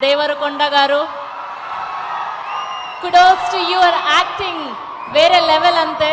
దేవరకొండ గారు, kudos to your acting, వేరే level అంతే.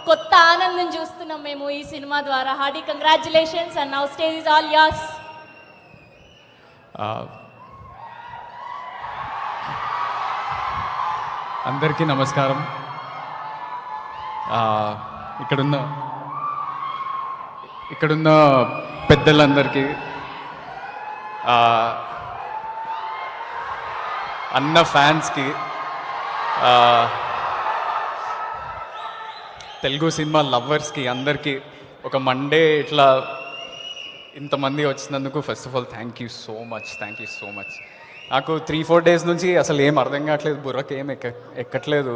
కొత్త ఆనందం చూస్తున్నాం మేము ఈ సినిమా ద్వారా. Hearty congratulations and now stage is all yours. అందరికీ నమస్కారం. ఇక్కడున్న పెద్దలందరికీ, అన్న ఫ్యాన్స్కి, తెలుగు సినిమా లవర్స్కి అందరికీ ఒక మండే ఇట్లా ఇంతమంది వచ్చినందుకు first of all thank you so much. నాకు 3-4 డేస్ నుంచి అసలు ఏం అర్థం కావట్లేదు, బుర్రకి ఏం ఎక్కట్లేదు.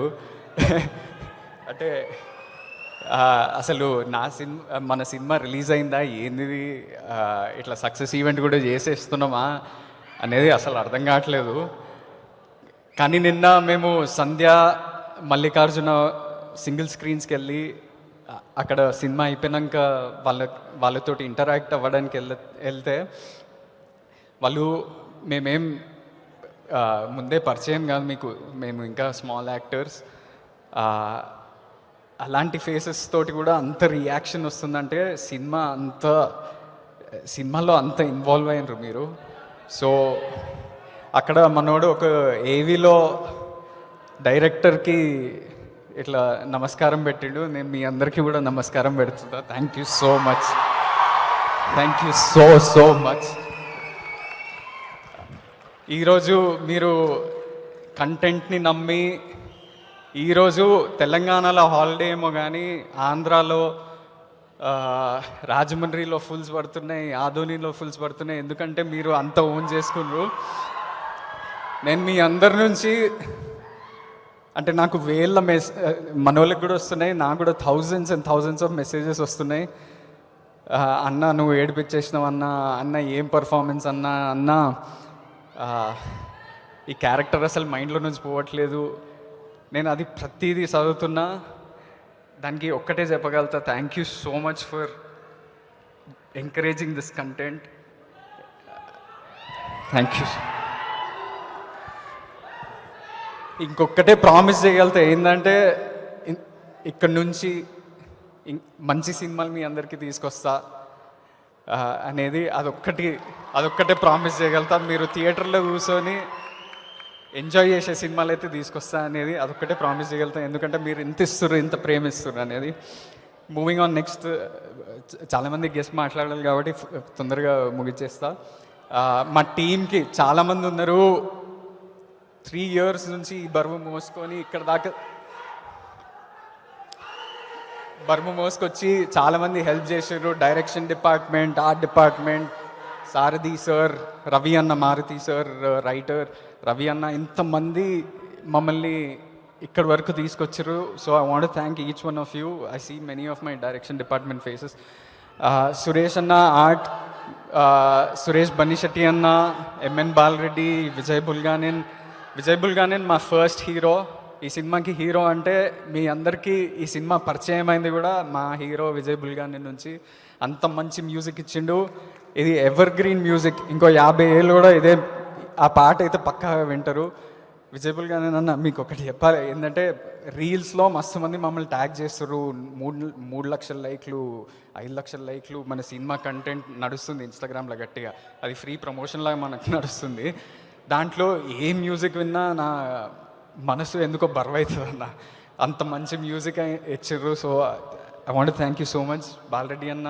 అంటే అసలు మన సినిమా రిలీజ్ అయిందా ఏంది, ఇట్లా సక్సెస్ ఈవెంట్ కూడా చేసేస్తున్నామా అనేది అసలు అర్థం కావట్లేదు. కానీ నిన్న మేము సంధ్య, మల్లికార్జున సింగిల్ స్క్రీన్స్కి వెళ్ళి అక్కడ సినిమా అయిపోయాక వాళ్ళతోటి ఇంటరాక్ట్ అవ్వడానికి వెళ్తే వాళ్ళు మేమేం ముందే పరిచయం కాదు మీకు, మేము ఇంకా స్మాల్ యాక్టర్స్, అలాంటి ఫేసెస్ తోటి కూడా అంత రియాక్షన్ వస్తుందంటే సినిమాలో అంత ఇన్వాల్వ్ అయినరు మీరు. సో అక్కడ మనోడు ఒక ఏవీలో డైరెక్టర్కి ఇట్లా నమస్కారం పెట్టిండు. నేను మీ అందరికీ కూడా నమస్కారం పెడుతున్నా. Thank you so much. ఈరోజు మీరు కంటెంట్ని నమ్మి, ఈరోజు తెలంగాణలో హాలిడే ఏమో కానీ ఆంధ్రాలో రాజమండ్రిలో ఫుల్స్ పడుతున్నాయి, ఆదోనిలో ఫుల్స్ పడుతున్నాయి. ఎందుకంటే మీరు అంత ఓన్ చేసుకున్నారు. నేను మీ అందరి నుంచి అంటే నాకు వేళ్ళ మనోళ్ళకి కూడా వస్తున్నాయి, నాకు కూడా థౌజండ్స్ ఆఫ్ మెసేజెస్ వస్తున్నాయి. అన్న నువ్వు ఏడిపించేసినావు అన్న ఏం పర్ఫార్మెన్స్ అన్న ఈ క్యారెక్టర్ అసలు మైండ్లో నుంచి పోవట్లేదు. నేను అది ప్రతిదీ చదువుతున్నా. దానికి ఒక్కటే చెప్పగలుగుతా, thank you so much for encouraging this content. Thank you. ఇంకొక్కటే ప్రామిస్ చేయగలుగుతా, ఏంటంటే ఇక్కడ నుంచి మంచి సినిమాలు మీ అందరికీ తీసుకొస్తా అనేది అదొక్కటే ప్రామిస్ చేయగలుగుతా. మీరు థియేటర్లో కూర్చొని ఎంజాయ్ చేసే సినిమాలు అయితే తీసుకొస్తా అనేది అదొక్కటే ప్రామిస్ చేయగలుగుతా. ఎందుకంటే మీరు ఇంత ప్రేమిస్తున్నారు అనేది. మూవింగ్ ఆన్ నెక్స్ట్, చాలామంది గెస్ట్ మాట్లాడాలి కాబట్టి తొందరగా ముగిచ్చేస్తా. మా టీంకి చాలామంది ఉన్నారు, 3 years నుంచి ఈ బరువు మోసుకొని ఇక్కడ దాకా మోసుకొచ్చి చాలామంది హెల్ప్ చేశారు. డైరెక్షన్ డిపార్ట్మెంట్, ఆర్ట్ డిపార్ట్మెంట్, సారథి సార్, రవి అన్న, మారుతి సార్ రైటర్, రవి అన్న, ఇంతమంది మమ్మల్ని ఇక్కడి వరకు తీసుకొచ్చారు. So I want thank each one of you. I see many of my direction department faces. Suresh అన్న ఆర్ట్, సురేష్ బన్నిశెట్టి అన్న, ఎంఎన్ బాలరెడ్డి, విజయ్ బుల్గానేన్ మా ఫస్ట్ హీరో. ఈ సినిమాకి హీరో అంటే మీ అందరికీ ఈ సినిమా పరిచయం అయింది కూడా మా హీరో విజయ్ బుల్గానేన్ నుంచి. అంత మంచి మ్యూజిక్ ఇచ్చిండు. ఇది ఎవర్ గ్రీన్ మ్యూజిక్. ఇంకో 50 ఏళ్ళు కూడా ఇదే, ఆ పాట అయితే పక్కాగా వింటారు. విజయ్ బుల్గానేన్ అన్న మీకు ఒకటి చెప్పాలి, ఏంటంటే రీల్స్లో మస్తు మంది మమ్మల్ని ట్యాగ్ చేస్తారు. 3 లక్షల లైక్లు, 5 లక్షల లైక్లు మన సినిమా కంటెంట్ నడుస్తుంది ఇన్స్టాగ్రామ్లో గట్టిగా. అది ఫ్రీ ప్రమోషన్ లాగా మనకు నడుస్తుంది. దాంట్లో ఏ మ్యూజిక్ విన్నా నా మనసు ఎందుకో బరువవుతుంది అన్న, అంత మంచి మ్యూజిక్ ఇచ్చారు. So I want thank you so much. Bala Reddy అన్న,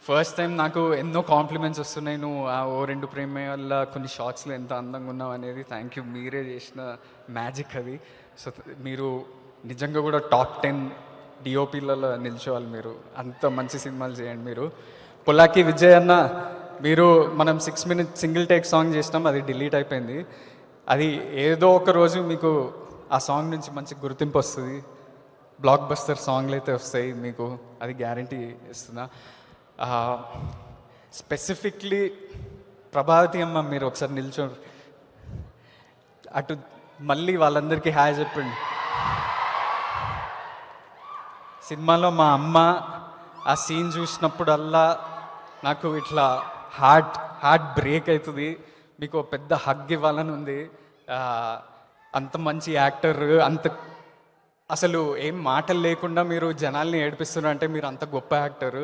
ఫస్ట్ టైం నాకు ఎన్నో కాంప్లిమెంట్స్ వస్తున్నాయి, నువ్వు ఓ 2 ప్రేమ వల్ల కొన్ని షార్ట్స్లో ఎంత అందంగా ఉన్నావు అనేది. థ్యాంక్ యూ, మీరే చేసిన మ్యాజిక్ అది. సో మీరు నిజంగా కూడా టాప్ 10 డిఓపీలలో నిల్చోవాలి. మీరు అంత మంచి సినిమాలు చేయండి. మీరు పొలాకి విజయ్ అన్న, మనం 6 minutes సింగిల్ టేక్ సాంగ్ చేసినాం, అది డిలీట్ అయిపోయింది. అది ఏదో ఒక రోజు మీకు ఆ సాంగ్ నుంచి మంచి గుర్తింపు వస్తుంది, బ్లాక్ బస్టర్ సాంగ్లు అయితే వస్తాయి మీకు, అది గ్యారంటీ ఇస్తున్నా. స్పెసిఫిక్లీ ప్రభావతి అమ్మ, మీరు ఒకసారి నిల్చోండి, అటు మళ్ళీ వాళ్ళందరికీ హాయ్ చెప్పండి. సినిమాలో మా అమ్మ ఆ సీన్ చూసినప్పుడల్లా నాకు ఇట్లా హార్ట్ బ్రేక్ అవుతుంది. మీకు ఒక పెద్ద హగ్ ఇవ్వాలని ఉంది. అంత మంచి యాక్టర్, అంత అసలు ఏం మాటలు లేకుండా మీరు జనాల్ని ఏడిపిస్తున్నారు అంటే మీరు అంత గొప్ప యాక్టర్.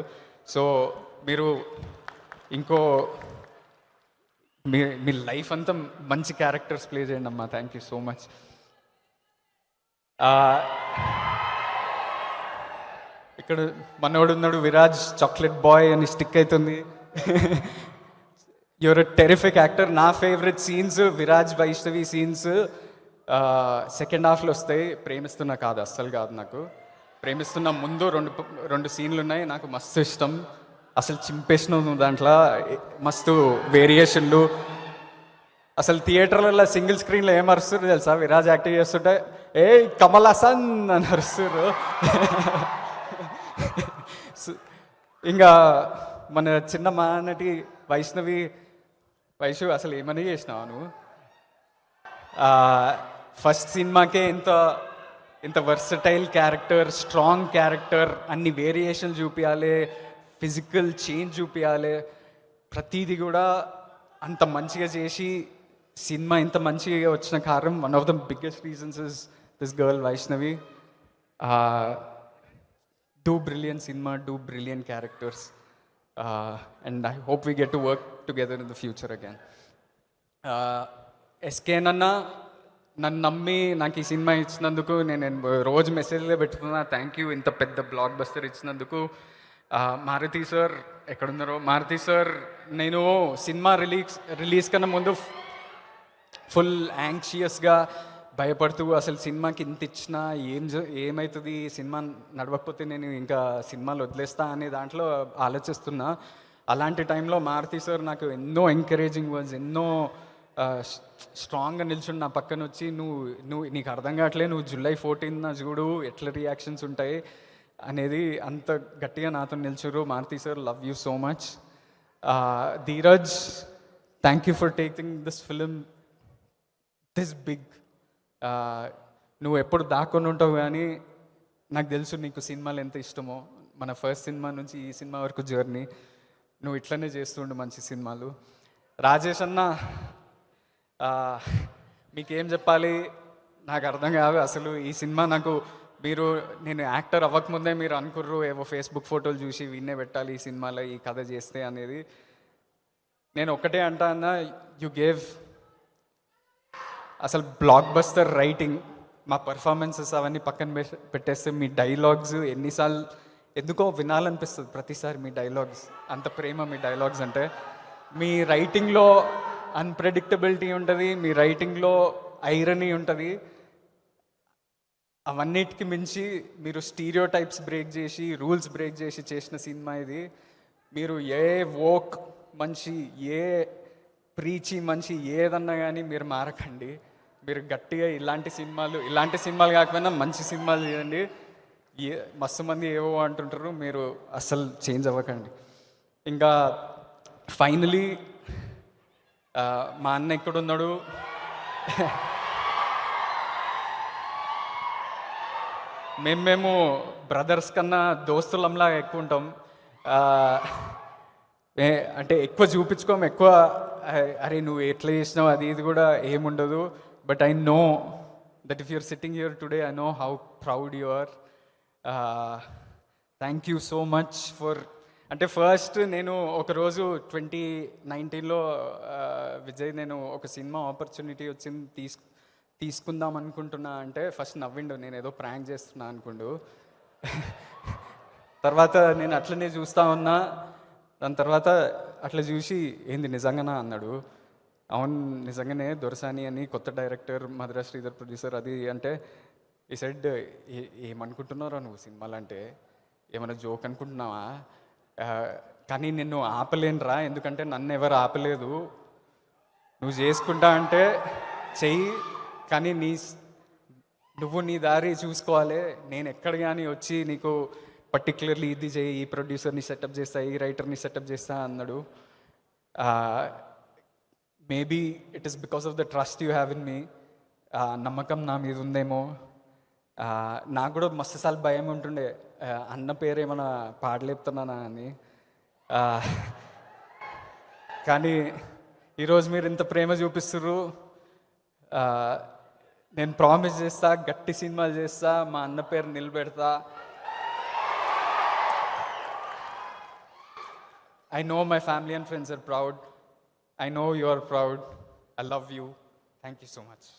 సో మీరు ఇంకో మీ లైఫ్ అంతా మంచి క్యారెక్టర్స్ ప్లే చేయండి అమ్మా. Thank you so much. ఇక్కడ మనోడు ఉన్నాడు విరాజ్, చాక్లెట్ బాయ్ అని స్టిక్ అవుతుంది. Your a terrific actor. నా favourite scenes Viraj Vaishnavi scenes second హాఫ్లో వస్తాయి. ప్రేమిస్తున్నా కాదు, అస్సలు కాదు. నాకు ప్రేమిస్తున్న ముందు రెండు సీన్లు ఉన్నాయి, నాకు మస్తు ఇష్టం. అసలు చింపేసిన దాంట్లో మస్తు వేరియేషన్లు. అసలు థియేటర్లలో సింగిల్ స్క్రీన్లో ఏం అరుస్తారు తెలుసా? విరాజ్ యాక్టింగ్ చేస్తుంటే ఏ కమల్ హాసన్ అని అరుస్తారు. ఇంకా మన చిన్న మానటి వైషు అసలు ఏమని చేసినావు నువ్వు? ఫస్ట్ సినిమాకే ఇంత వర్సటైల్ క్యారెక్టర్, స్ట్రాంగ్ క్యారెక్టర్, అన్ని వేరియేషన్ చూపించాలి, ఫిజికల్ చేంజ్ చూపించాలి, ప్రతిదీ కూడా అంత మంచిగా చేసి సినిమా ఇంత మంచిగా వచ్చిన కారణం one of the biggest reasons is this girl Vaishnavi. Do brilliant cinema, do brilliant characters, and I hope we get to work together in the future again. ఎస్కేనన్నా నన్ను నమ్మి నాకు ఈ సినిమా ఇచ్చినందుకు నేను రోజు మెసేజ్లో పెట్టుకున్నా. థ్యాంక్ యూ ఇంత పెద్ద బ్లాక్ బస్టర్ ఇచ్చినందుకు. మారుతి సార్ ఎక్కడున్నారో? మారుతి సార్, నేను సినిమా రిలీజ్ కన్నా ముందు ఫుల్ యాంగ్షియస్గా భయపడుతూ అసలు సినిమాకి ఇంత ఇచ్చినా ఏమవుతుంది, సినిమా నడవకపోతే నేను ఇంకా సినిమాలు వదిలేస్తా అనే దాంట్లో ఆలోచిస్తున్నా. అలాంటి టైంలో మారుతి సార్ నాకు ఎన్నో ఎంకరేజింగ్ వర్డ్స్, ఎన్నో స్ట్రాంగ్గా నిల్చుని నా పక్కన వచ్చి నువ్వు నీకు అర్థం కావట్లే, నువ్వు July 14th చూడు ఎట్లా రియాక్షన్స్ ఉంటాయి అనేది అంత గట్టిగా నాతో నిల్చురు. Maruthi sir, love you so much. Dheeraj, thank you for taking this film this big. నువ్వు ఎప్పుడు దాక్కొని ఉంటావు కానీ నాకు తెలుసు నీకు సినిమాలు ఎంత ఇష్టమో. మన ఫస్ట్ సినిమా నుంచి ఈ సినిమా వరకు జర్నీ నువ్వు ఇట్లనే చేస్తుండు మంచి సినిమాలు. రాజేష్ అన్న, మీకేం చెప్పాలి నాకు అర్థం కాదు. అసలు ఈ సినిమా నేను యాక్టర్ అవ్వకముందే మీరు అనుకుర్రు ఏవో ఫేస్బుక్ ఫోటోలు చూసి వీన్నే పెట్టాలి ఈ సినిమాలో ఈ కథ చేస్తే అనేది. నేను ఒక్కటే అంటా అన్న, యు గేవ్ అసలు బ్లాక్ బస్టర్ రైటింగ్. మా పర్ఫార్మెన్సెస్ అవన్నీ పక్కన పెట్టేస్తే మీ డైలాగ్స్ ఎన్నిసార్లు ఎందుకో వినాలనిపిస్తుంది ప్రతిసారి మీ డైలాగ్స్. అంత ప్రేమ మీ డైలాగ్స్ అంటే. మీ రైటింగ్లో అన్ప్రెడిక్టబిలిటీ ఉంటుంది, మీ రైటింగ్లో ఐరనీ ఉంటుంది. అవన్నిటికి మించి మీరు స్టీరియో టైప్స్ బ్రేక్ చేసి, రూల్స్ బ్రేక్ చేసి చేసిన సినిమా ఇది. మీరు ఏ వోక్ మనిషి, ఏ ప్రీచి మనిషి ఏదన్నా కానీ మీరు మారకండి. మీరు గట్టిగా ఇలాంటి సినిమాలు కాకపోయినా మంచి సినిమాలు చేయండి. మస్తు మంది ఏవో అంటుంటారు, మీరు అస్సలు చేంజ్ అవ్వకండి. ఇంకా ఫైనలీ మా అన్న ఎక్కడున్నాడు? మేము బ్రదర్స్ కన్నా దోస్తులంలా ఎక్కువ ఉంటాం. అంటే ఎక్కువ చూపించుకోము, ఎక్కువ అరే నువ్వు ఎట్లా చేసినావు అది ఇది కూడా ఏముండదు. But I know that if you're sitting here today, I know how proud you are. Thank you so much for. అంటే ఫస్ట్ నేను ఒకరోజు 2019లో విజయ్ నేను ఒక సినిమా ఆపర్చునిటీ వచ్చింది తీసుకుందాం అనుకుంటున్నా అంటే ఫస్ట్ నవ్విండు, నేను ఏదో ప్రాంక్ చేస్తున్నా అనుకుండు. తర్వాత నేను అట్లనే చూస్తా ఉన్నా. దాని తర్వాత అట్లా చూసి ఏంది నిజంగానా అన్నాడు. అవును నిజంగానే, దొరసాని అని కొత్త డైరెక్టర్, మధురా శ్రీధర్ ప్రొడ్యూసర్ అది అంటే ఈ సైడ్ ఏమనుకుంటున్నారా నువ్వు సినిమాలు అంటే, ఏమైనా జోక్ అనుకుంటున్నావా? కానీ నిన్ను ఆపలేనురా, ఎందుకంటే నన్ను ఎవరు ఆపలేదు. నువ్వు చేసుకుంటా అంటే చెయ్యి, కానీ నువ్వు నీ దారి చూసుకోవాలి. నేను ఎక్కడ కానీ వచ్చి నీకు పర్టికులర్లీ ఇది చేయి, ఈ ప్రొడ్యూసర్ని సెటప్ చేస్తా, ఈ రైటర్ని సెటప్ చేస్తా అన్నాడు. Maybe it is because of the trust you have in me. నమ్మకం నా మీద ఉందేమో. నాకు కూడా మస్తు సార్లు భయం ఉంటుండే, అన్న పేరు ఏమైనా పాడలేపుతున్నానా అని. కానీ ఈరోజు మీరు ఇంత ప్రేమ చూపిస్తుర్రు. నేను ప్రామిస్ చేస్తా, గట్టి సినిమాలు చేస్తా, మా అన్న పేరు నిలబెడతా. I know my family and friends are proud. I know you are proud. I love you. Thank you so much.